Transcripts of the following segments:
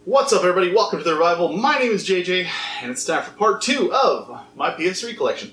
What's up, everybody? Welcome to The Revival. My name is JJ, and it's time for part 2 of my PS3 collection.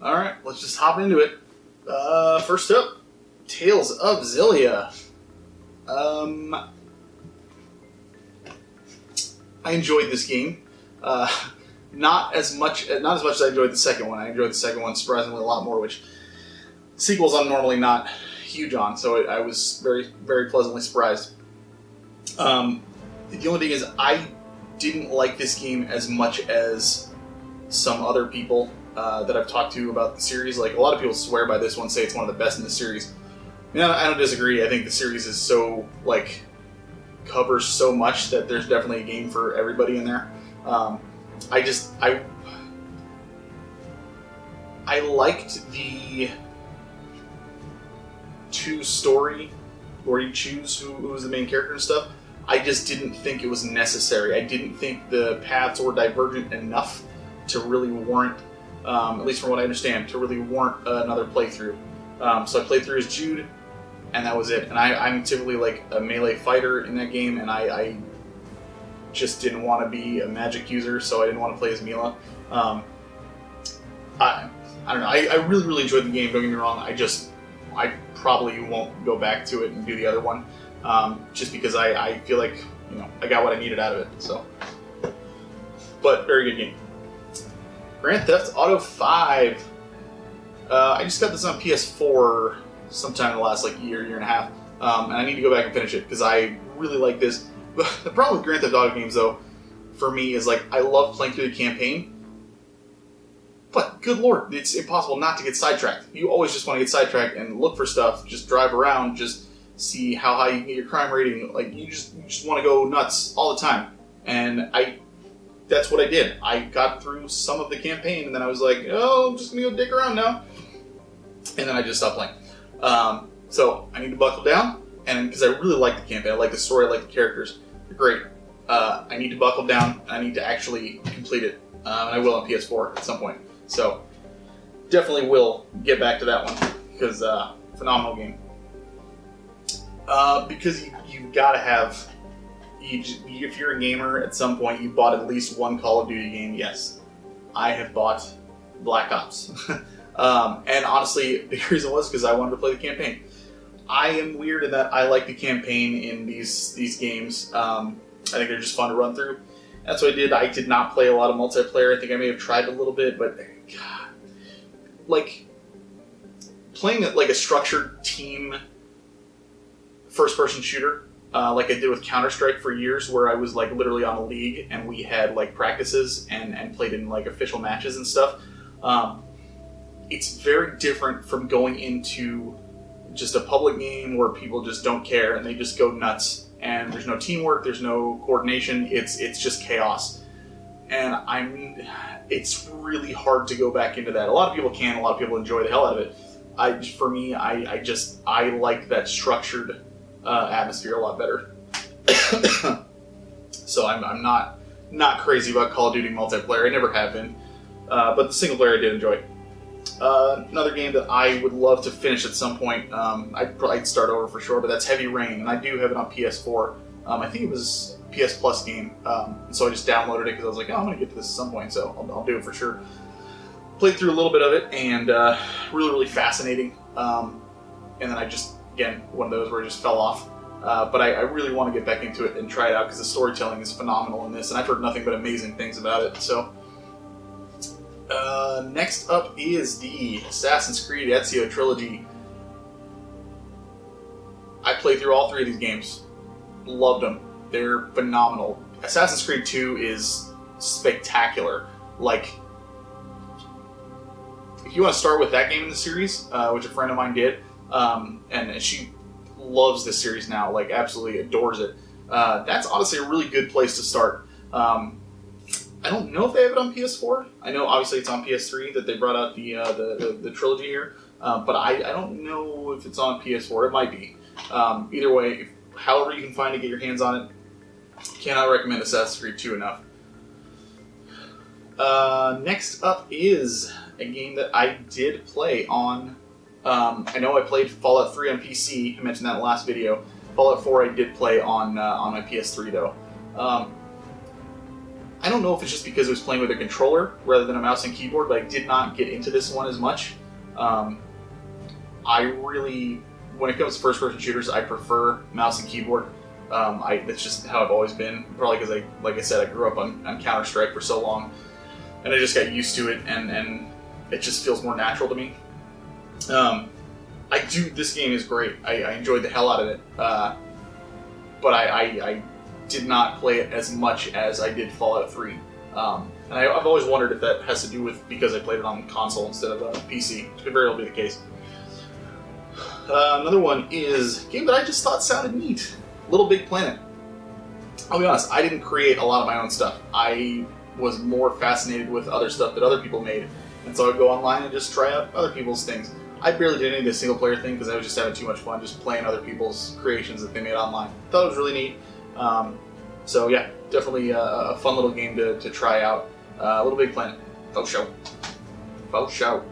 Alright, let's just hop into it. First up, Tales of Xillia. I enjoyed this game. Not as much as I enjoyed the second one. I enjoyed the second one surprisingly a lot more, which sequels I'm normally not huge on, so I was very, very pleasantly surprised. The only thing is, I didn't like this game as much as some other people that I've talked to about the series. Like, a lot of people swear by this one, say it's one of the best in the series. I mean, I don't disagree. I think the series is so, covers so much that there's definitely a game for everybody in there. I liked the two-story where you choose who's the main character and stuff. I just didn't think it was necessary. I didn't think the paths were divergent enough to really warrant, at least from what I understand, to really warrant another playthrough. So I played through as Jude, and that was it. And I'm typically like a melee fighter in that game, and I just didn't want to be a magic user, so I didn't want to play as Mila. I don't know. I really, really enjoyed the game, don't get me wrong. I probably won't go back to it and do the other one, just because I feel like, I got what I needed out of it. So, but very good game. Grand Theft Auto 5. I just got this on PS4 sometime in the last year and a half, and I need to go back and finish it because I really like this. The problem with Grand Theft Auto games, though, for me is I love playing through the campaign, but good lord, it's impossible not to get sidetracked. You always just want to get sidetracked and look for stuff, just drive around, just see how high you can get your crime rating. You just want to go nuts all the time, and that's what I did. I got through some of the campaign, and then I was like, oh, I'm just going to go dick around now. And then I just stopped playing. So I need to buckle down, and because I really like the campaign, I like the story, I like the characters. They're great. I need to buckle down. I need to actually complete it. And I will on PS4 at some point. So definitely will get back to that one, because phenomenal game. Because you've got to have... if you're a gamer, at some point you bought at least one Call of Duty game. Yes, I have bought Black Ops. And honestly, the reason was because I wanted to play the campaign. I am weird in that I like the campaign in these games. I think they're just fun to run through. That's what I did. I did not play a lot of multiplayer. I think I may have tried a little bit, but God, playing a structured team first-person shooter, like I did with Counter-Strike for years, where I was literally on a league and we had practices and played in official matches and stuff. It's very different from going into just a public game where people just don't care and they just go nuts, and there's no teamwork, there's no coordination, it's just chaos. And it's really hard to go back into that. A lot of people can, a lot of people enjoy the hell out of it. For me, I like that structured atmosphere a lot better. So I'm not crazy about Call of Duty multiplayer. I never have been, but the single player I did enjoy. Another game that I would love to finish at some point, I'd start over for sure, but that's Heavy Rain, and I do have it on PS4. I think it was a PS Plus game, so I just downloaded it because I was like, oh, I'm going to get to this at some point, so I'll do it for sure. Played through a little bit of it, and really, really fascinating. And then I just, again, one of those where I just fell off. But I really want to get back into it and try it out because the storytelling is phenomenal in this, and I've heard nothing but amazing things about it. So, next up is the Assassin's Creed Ezio Trilogy. I played through all three of these games. Loved them. They're phenomenal. Assassin's Creed 2 is spectacular. if you want to start with that game in the series, which a friend of mine did, and she loves this series now, like absolutely adores it. That's honestly a really good place to start. I don't know if they have it on PS4. I know obviously it's on PS3 that they brought out the trilogy here, but I don't know if it's on PS4. It might be. Either way, however you can find to get your hands on it, cannot recommend Assassin's Creed 2 enough. Next up is a game that I did play on. I know I played Fallout 3 on PC. I mentioned that in the last video. Fallout 4 I did play on my PS3 though. I don't know if it's just because it was playing with a controller rather than a mouse and keyboard, but I did not get into this one as much. I really, when it comes to first-person shooters, I prefer mouse and keyboard. That's just how I've always been. Probably because, like I said, I grew up on Counter-Strike for so long, and I just got used to it, and it just feels more natural to me. This game is great. I enjoyed the hell out of it, but I did not play it as much as I did Fallout 3. And I've always wondered if that has to do with because I played it on console instead of PC. It could very well be the case. Another one is a game that I just thought sounded neat. Little Big Planet. I'll be honest, I didn't create a lot of my own stuff. I was more fascinated with other stuff that other people made. And so I'd go online and just try out other people's things. I barely did any of the single player thing because I was just having too much fun just playing other people's creations that they made online. Thought it was really neat. So yeah, definitely a fun little game to try out. Little Big Planet. Faux show. Faux show.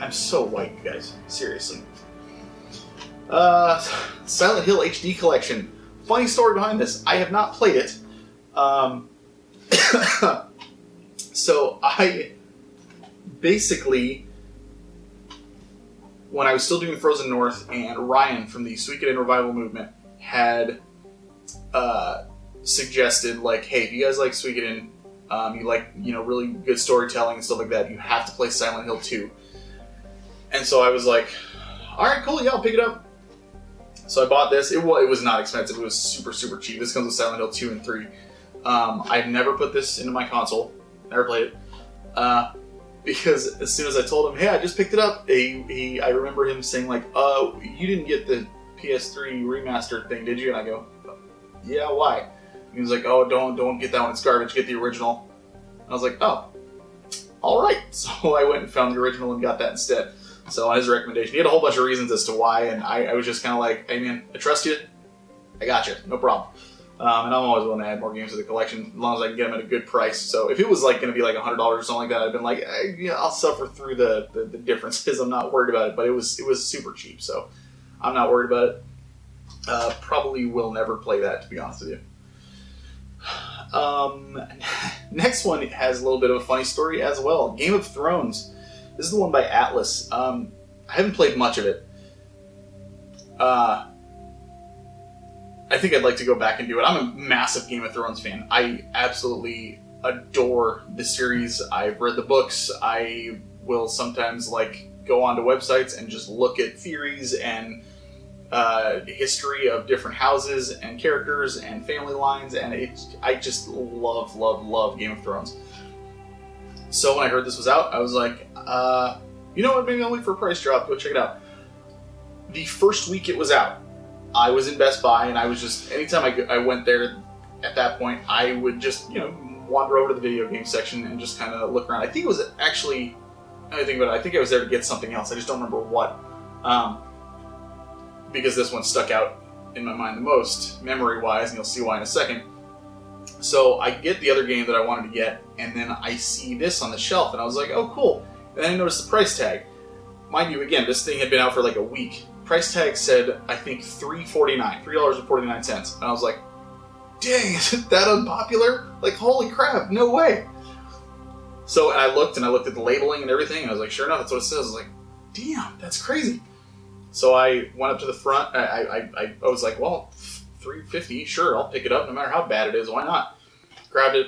I'm so white, you guys. Seriously. Silent Hill HD Collection. Funny story behind this. I have not played it. So I basically, when I was still doing Frozen North, and Ryan from the Suikoden Revival Movement had suggested, like, hey, if you guys like Suikoden, you like, really good storytelling and stuff like that, you have to play Silent Hill 2. And so I was like, alright, cool, yeah, I'll pick it up. So I bought this. It was not expensive. It was super, super cheap. This comes with Silent Hill 2 and 3. I've never put this into my console. Never played it. Because as soon as I told him, hey, I just picked it up, I remember him saying, like, you didn't get the PS3 remaster thing, did you? And I go, yeah, why? And he was like, oh, don't get that one. It's garbage. Get the original. And I was like, oh, all right. So I went and found the original and got that instead. So on his recommendation, he had a whole bunch of reasons as to why, and I was just kind of like, hey man, I trust you. I got you. No problem. And I'm always willing to add more games to the collection as long as I can get them at a good price. So if it was like going to be like $100 or something like that, I'd been like, yeah, I'll suffer through the differences. I'm not worried about it, but it was super cheap, so I'm not worried about it. Probably will never play that, to be honest with you. Next one has a little bit of a funny story as well. Game of Thrones. This is the one by Atlas. I haven't played much of it. I think I'd like to go back and do it. I'm a massive Game of Thrones fan. I absolutely adore the series. I've read the books. I will sometimes go onto websites and just look at theories and history of different houses and characters and family lines, and I just love Game of Thrones. So when I heard this was out, I was like, you know what, maybe I'll wait for a price drop, go check it out. The first week it was out, I was in Best Buy, and I was just, anytime I went there at that point, I would just, wander over to the video game section and just kind of look around. I think it was actually, I think about it, I think I was there to get something else, I just don't remember what. Because this one stuck out in my mind the most, memory-wise, and you'll see why in a second. So I get the other game that I wanted to get, and then I see this on the shelf, and I was like, oh, cool. And then I noticed the price tag. Mind you, again, this thing had been out for like a week. Price tag said, I think, $3.49. And I was like, dang, is it that unpopular? Like, holy crap, no way. So, and I looked at the labeling and everything, and I was like, sure enough, that's what it says. I was like, damn, that's crazy. So I went up to the front, I was like, well, $3.50, sure, I'll pick it up no matter how bad it is, why not? Grabbed it,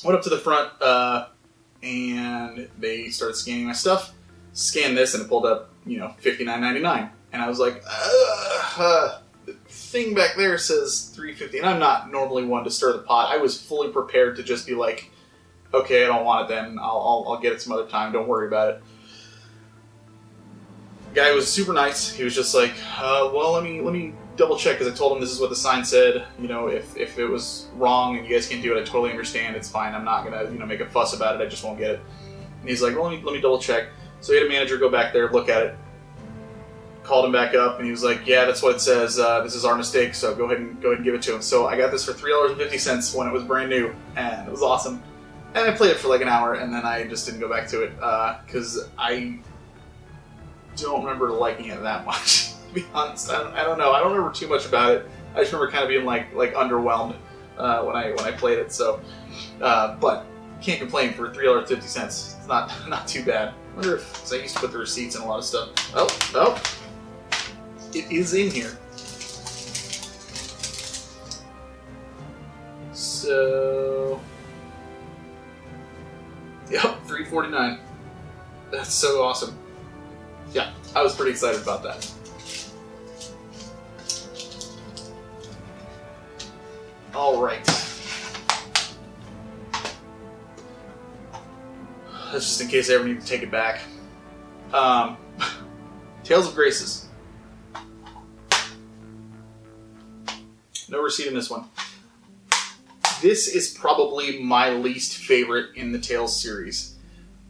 went up to the front, and they started scanning my stuff. Scanned this, and it pulled up, $59.99. And I was like, the thing back there says $3.50, and I'm not normally one to stir the pot. I was fully prepared to just be like, okay, I don't want it then. I'll get it some other time. Don't worry about it. The guy was super nice. He was just like, well, let me double check, because I told him this is what the sign said. You know, if it was wrong and you guys can't do it, I totally understand. It's fine. I'm not gonna make a fuss about it. I just won't get it. And he's like, well, let me double check. So he had a manager go back there, look at it, called him back up, and he was like, yeah, that's what it says. This is our mistake. So go ahead and give it to him. So I got this for $3.50 when it was brand new, and it was awesome. And I played it for like an hour, and then I just didn't go back to it because I don't remember liking it that much. To be honest, I don't know. I don't remember too much about it. I just remember kind of being like underwhelmed when I played it. So, but can't complain for $3.50. It's not too bad. I wonder if, because I used to put the receipts in a lot of stuff. Oh, it is in here. So, yep, $3.49. That's so awesome. Yeah, I was pretty excited about that. All right. That's just in case I ever need to take it back. Tales of Graces. No receipt in this one. This is probably my least favorite in the Tales series.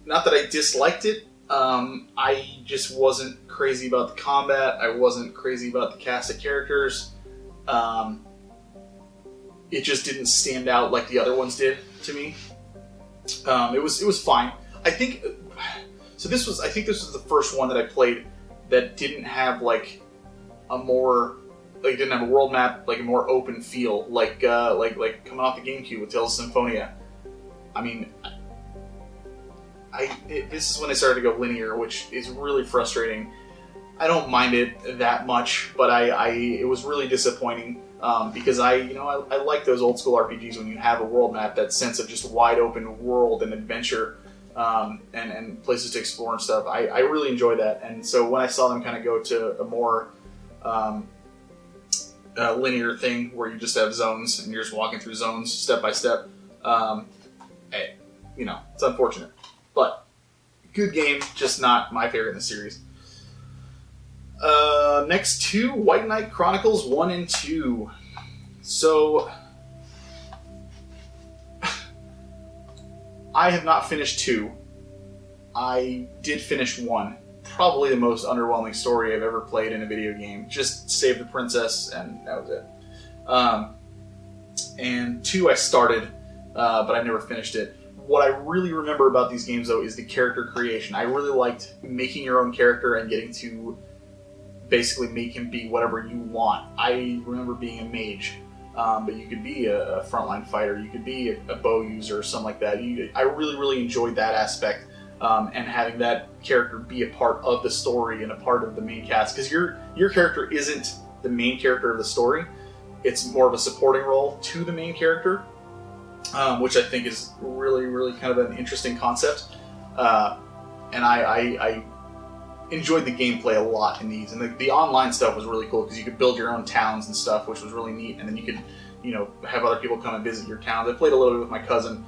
Not that I disliked it. I just wasn't crazy about the combat. I wasn't crazy about the cast of characters. It just didn't stand out like the other ones did to me. It was fine. I think this was the first one that I played that didn't have like a more it didn't have a world map, like a more open feel, like coming off the GameCube with Tales of Symphonia. I mean, this is when they started to go linear, which is really frustrating. I don't mind it that much, but it was really disappointing because I like those old school RPGs when you have a world map, that sense of just wide open world and adventure and places to explore and stuff. I really enjoy that, and so when I saw them kind of go to a more linear thing where you just have zones and you're just walking through zones step by step, it's unfortunate. But good game, just not my favorite in the series. Next two, White Knight Chronicles 1 and 2. So, I have not finished 2. I did finish 1. Probably the most underwhelming story I've ever played in a video game. Just save the princess, and that was it. And 2 I started, but I never finished it. What I really remember about these games, though, is the character creation. I really liked making your own character and getting to basically make him be whatever you want. I remember being a mage, but you could be a frontline fighter, you could be a bow user or something like that. I really, really enjoyed that aspect, and having that character be a part of the story and a part of the main cast. Because your character isn't the main character of the story, it's more of a supporting role to the main character, which I think is really, really kind of an interesting concept. And I enjoyed the gameplay a lot in these, and the online stuff was really cool because you could build your own towns and stuff, which was really neat. And then you could, have other people come and visit your towns. I played a little bit with my cousin.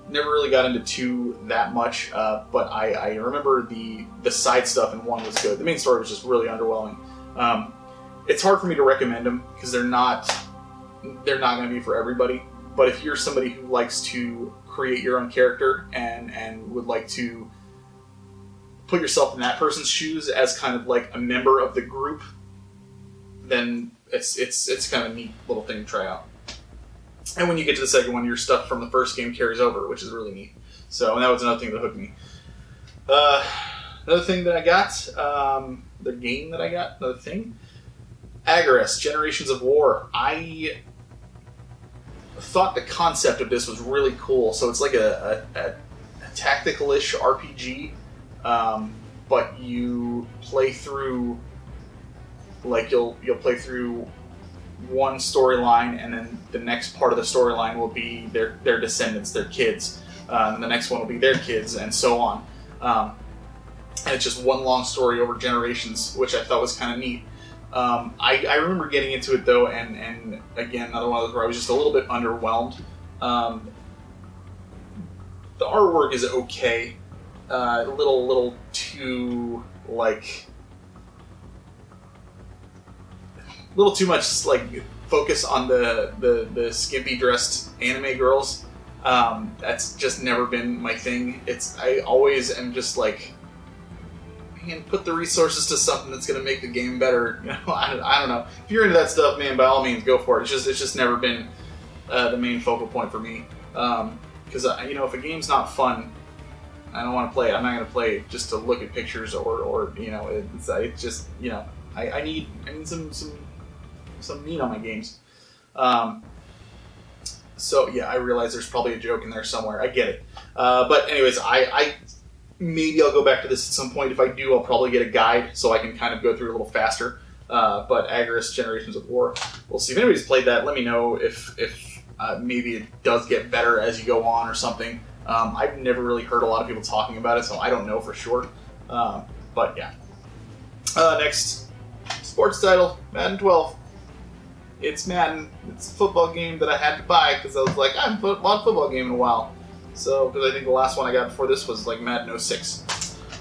Never really got into 2 that much, but I remember the side stuff in 1 was good. The main story was just really underwhelming. It's hard for me to recommend them because they're not going to be for everybody. But if you're somebody who likes to create your own character and would like to put yourself in that person's shoes as kind of like a member of the group, then it's kind of a neat little thing to try out. And when you get to the second one, your stuff from the first game carries over, which is really neat. So, and that was another thing that hooked me. Another thing that I got, Agarest, Generations of War. I thought the concept of this was really cool. So it's like a tactical-ish RPG, but you play through, like you'll play through one storyline, and then the next part of the storyline will be their descendants, their kids, and the next one will be their kids, and so on. And it's just one long story over generations, which I thought was kind of neat. I remember getting into it though, and again, another one of those where I was just a little bit underwhelmed. the artwork is okay. A little too like, a little too much like focus on the skimpy dressed anime girls. That's just never been my thing. I always am just like, man, put the resources to something that's going to make the game better. You know, I don't know. If you're into that stuff, man, by all means, go for it. It's just never been the main focal point for me. Because you know, if a game's not fun, I don't want to play it. I'm not going to play it just to look at pictures or you know, it's just, you know, I need some meat on my games. So yeah, I realize there's probably a joke in there somewhere. I get it. But anyways, I maybe I'll go back to this at some point. If I do, I'll probably get a guide so I can kind of go through it a little faster. But Agorist Generations of War, we'll see. If anybody's played that, let me know if maybe it does get better as you go on or something. I've never really heard a lot of people talking about it, so I don't know for sure. But yeah. Next, sports title, Madden 12. It's Madden. It's a football game that I had to buy because I was like, I haven't bought a football game in a while. So, because I think the last one I got before this was like Madden 06.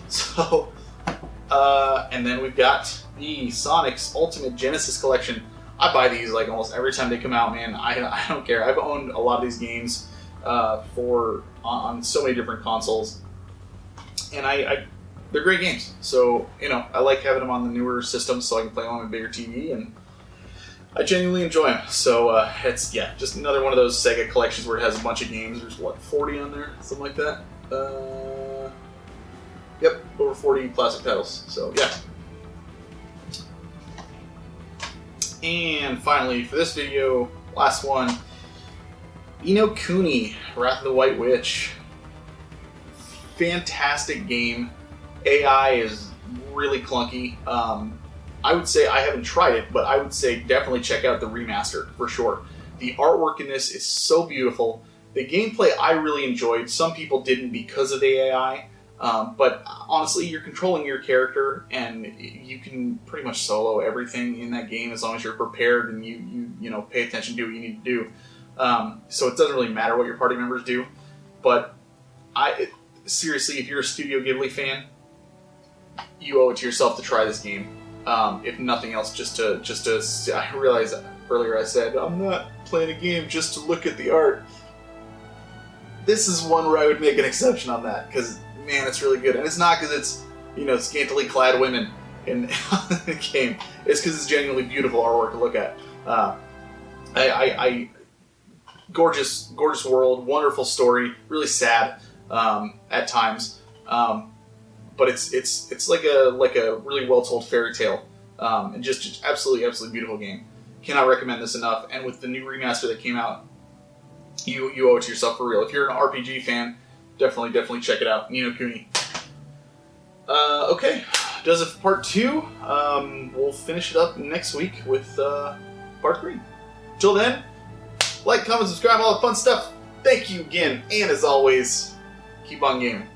So, and then we've got the Sonic's Ultimate Genesis Collection. I buy these like almost every time they come out, man. I don't care. I've owned a lot of these games on so many different consoles, and they're great games. So, you know, I like having them on the newer systems so I can play them on a bigger TV, and I genuinely enjoy them. So it's, yeah, just another one of those Sega collections where it has a bunch of games. There's, what, 40 on there? Something like that? Yep, over 40 classic titles. So, yeah. And finally, for this video, last one, Ni no Kuni, Wrath of the White Witch. Fantastic game. AI is really clunky. I would say, I haven't tried it, but I would say definitely check out the remaster for sure. The artwork in this is so beautiful. The gameplay I really enjoyed. Some people didn't because of the AI, but honestly, you're controlling your character, and you can pretty much solo everything in that game as long as you're prepared and you know, pay attention to what you need to do. So it doesn't really matter what your party members do. But seriously, if you're a Studio Ghibli fan, you owe it to yourself to try this game. If nothing else, just to I realized earlier I said I'm not playing a game just to look at the art. This is one where I would make an exception on that, because man, it's really good, and it's not because it's, you know, scantily clad women in the game. It's because it's genuinely beautiful artwork to look at. Gorgeous world, wonderful story, really sad at times. But it's like a really well told fairy tale, and just absolutely beautiful game. Cannot recommend this enough. And with the new remaster that came out, you owe it to yourself for real. If you're an RPG fan, definitely check it out. Ni no Kuni. Okay, does it for part 2. We'll finish it up next week with part 3. Till then, like, comment, subscribe, all the fun stuff. Thank you again, and as always, keep on gaming.